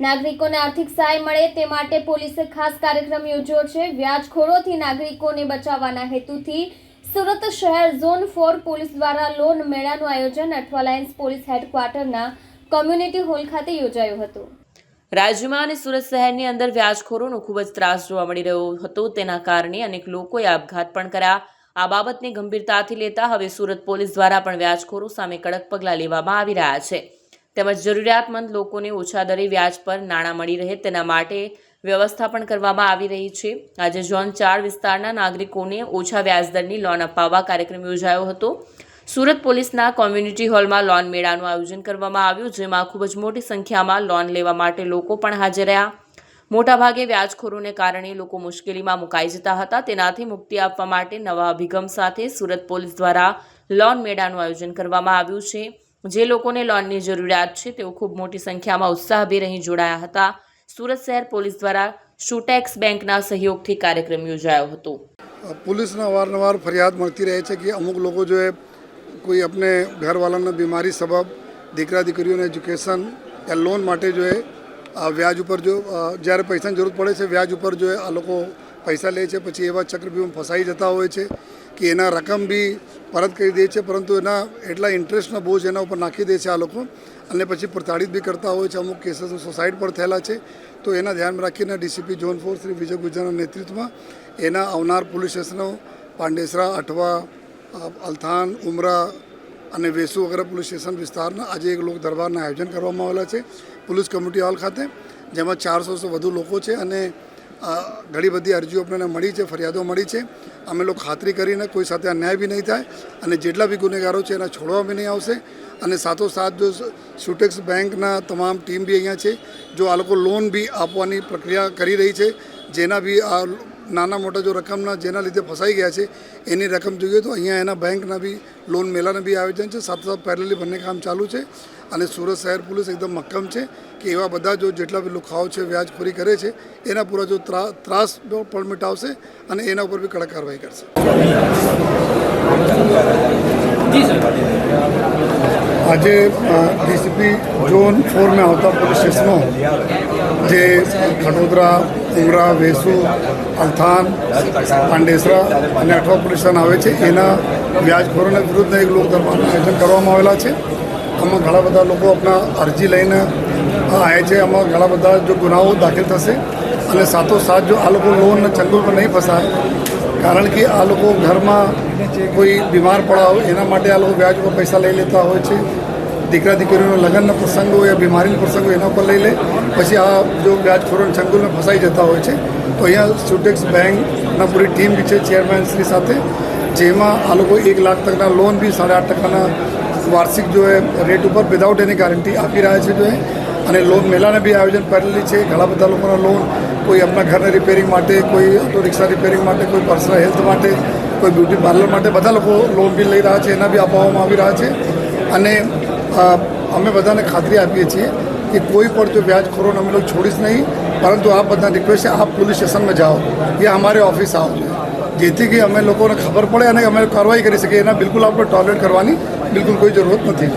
નાગરિકોને આર્થિક સહાય મળે તે માટે પોલીસે ખાસ કાર્યક્રમ યોજ્યો છે। વ્યાજખોરોથી નાગરિકોને બચાવવાના હેતુથી સુરત શહેર ઝોન 4 પોલીસ દ્વારા લોન મેળાનું આયોજન અઠવાલાઇન્સ પોલીસ હેડક્વાર્ટરના કોમ્યુનિટી હોલ ખાતે યોજાયું હતું। રાજ્યમાં અને સુરત શહેરની અંદર વ્યાજખોરોનો ખૂબ જ ત્રાસ જોવા મળી રહ્યો હતો। તેના કારણે અનેક લોકોએ આપઘાત પણ કર્યા। આ બાબતને ગંભીરતાથી લેતા હવે સુરત પોલીસ દ્વારા પણ વ્યાજખોરો સામે કડક પગલાં લેવામાં આવી રહ્યા છે, તેમજ જરૂરિયાતમંદ લોકોને ઓછા દરે વ્યાજ પર નાણાં મળી રહે તેના માટે વ્યવસ્થા પણ કરવામાં આવી રહી છે। આજે ઝોન 4 વિસ્તારના નાગરિકોને ઓછા વ્યાજદરની લોન અપાવવા કાર્યક્રમ યોજાયો હતો। સુરત પોલીસના કોમ્યુનિટી હોલમાં લોન મેળાનું આયોજન કરવામાં આવ્યું, જેમાં ખૂબ જ મોટી સંખ્યામાં લોન લેવા માટે લોકો પણ હાજર રહ્યા। મોટાભાગે વ્યાજખોરોને કારણે લોકો મુશ્કેલીમાં મુકાઈ જતા હતા। તેનાથી મુક્તિ આપવા માટે નવા અભિગમ સાથે સુરત પોલીસ દ્વારા લોન મેળાનું આયોજન કરવામાં આવ્યું છે। જે લોકોને લોનની જરૂરિયાત છે તેઓ ખૂબ મોટી સંખ્યામાં ઉત્સાહભેર અહીં જોડાયા હતા। સુરત શહેર પોલીસ દ્વારા શૂટેક્સ બેંકના સહયોગથી કાર્યક્રમ યોજાયો હતો। पुलिसने अवारनवार फरियाद મળતી રહે છે કે અમુક લોકો જો કોઈ अपने ઘરવાળાને બીમારી સબબ દીકરા દીકરીઓને એજ્યુકેશન યા લોન માટે જો વ્યાજ ઉપર જો જ્યારે પૈસાની જરૂર પડે છે વ્યાજ ઉપર જો આ લોકો પૈસા લે છે, પછી એવા ચક્રવ્યૂહમાં ફસાઈ જતા હોય છે કે એના રકમ બી પરત કરી દે છે, પરંતુ એના એટલા ઇન્ટરેસ્ટના બોજ એના ઉપર નાખી દે છે આ લોકો, અને પછી પ્રતાડિત બી કરતા હોય છે। અમુક કેસીસ સુસાઇડ પણ થયેલા છે। તો એના ધ્યાન રાખીને ડીસીપી ઝોન 4 શ્રી વિજય ગુજરના નેતૃત્વમાં એના આવનાર પોલીસ સ્ટેશનો પાંડેસરા, અઠવા, અલથાન, ઉમરા અને વેસુ વગેરે પોલીસ સ્ટેશન વિસ્તારના આજે એક લોક દરબારના આયોજન કરવામાં આવેલા છે પોલીસ કમ્યુનિટી હોલ ખાતે, જેમાં 400 વધુ લોકો છે અને ઘણી બધી અરજીઓ આપણને મળી છે, ફરિયાદો મળી છે। અમે લોકો ખાતરી કરીને કોઈ સાથે અન્યાય બી નહીં થાય અને જેટલા બી ગુનેગારો છે એના છોડવા બી નહીં આવશે। અને સાથોસાથ જો શૂટેક્સ બેંકના તમામ ટીમ બી અહીંયા છે, જો આ લોકો લોન બી આપવાની પ્રક્રિયા કરી રહી છે, જેના બી આ નાના મોટા જો રકમના જેના લીધે ફસાઈ ગયા છે એની રકમ જોઈએ તો અહીંયા એના બેંકના બી લોન મેળાના બી આયોજન છે। સાથે પેરેલલી બંને કામ ચાલુ છે અને સુરત શહેર પોલીસ એકદમ મક્કમ છે કે એવા બધા જો જેટલા બી લુખાઓ છે વ્યાજખોરી કરે છે એના પૂરા જો ત્રાસ પણ મિટાવશે અને એના ઉપર બી કડક કાર્યવાહી કરશે। આજે ડીસીપી ઝોન 4 में આવતા પોલીસ સ્ટેશનો જે ખટોદરા, ઉમરા, વેસુ, અલથાન, પાંડેસરા અને અઠવા પોલીસ સ્ટેશન આવે છે એના વ્યાજખોરોના વિરુદ્ધના એક લોક દરબારનું આયોજન કરવામાં આવેલા છે। આમાં ઘણા બધા લોકો આપણા અરજી લઈને આવ્યા છે। આમાં ઘણા બધા જો ગુનાઓ દાખલ થશે અને સાથોસાથ જો આ લોકો લોનના ચંગુલ પર નહીં ફસાય, કારણ કે આ લોકો ઘરમાં કોઈ બીમાર પડા હોય એના માટે આ લોકો વ્યાજ ઉપર પૈસા લઈ લેતા હોય છે। દીકરા દીકરીઓનો લગ્નનો પ્રસંગ હોય યા બીમારીનો પ્રસંગ હોય એના ઉપર લઈ લે, પછી આ જો વ્યાજખોરોના ચંગુલમાં ફસાઈ જતા હોય છે। તો અહીંયા શૂટેક્સ બેંકના પૂરી ટીમ બી છે ચેરમેન શ્રી સાથે, જેમાં આ લોકો 1 લાખ તકના લોન બી 8.5% વાર્ષિક જો રેટ ઉપર વિધાઉટ એની ગારંટી આપી રહ્યા છે જો અને લોન મેળાને બી આયોજન કરેલી છે। ઘણા બધા લોકોના લોન કોઈ આપણા ઘરના રિપેરિંગ માટે, કોઈ ઓટો રિક્ષા રિપેરિંગ માટે, કોઈ પર્સનલ હેલ્થ માટે, કોઈ બ્યુટી પાર્લર માટે બધા લોકો લોન બી લઈ રહ્યા છે, એના બી આપવામાં આવી રહ્યા છે। અને અમે બધાને ખાતરી આપીએ છીએ કે કોઈ પણ જો વ્યાજખોરોને અમે લોકો છોડીશ નહીં, પરંતુ આપ બધા રિક્વેસ્ટ છે આપ પોલીસ સ્ટેશનમાં જાઓ યા અમારે ઓફિસ આવો, જેથી કે અમે લોકોને ખબર પડે અને અમે કાર્યવાહી કરી શકીએ। એના બિલકુલ આપણે ટોલરેટ કરવાની બિલકુલ કોઈ જરૂરત નથી।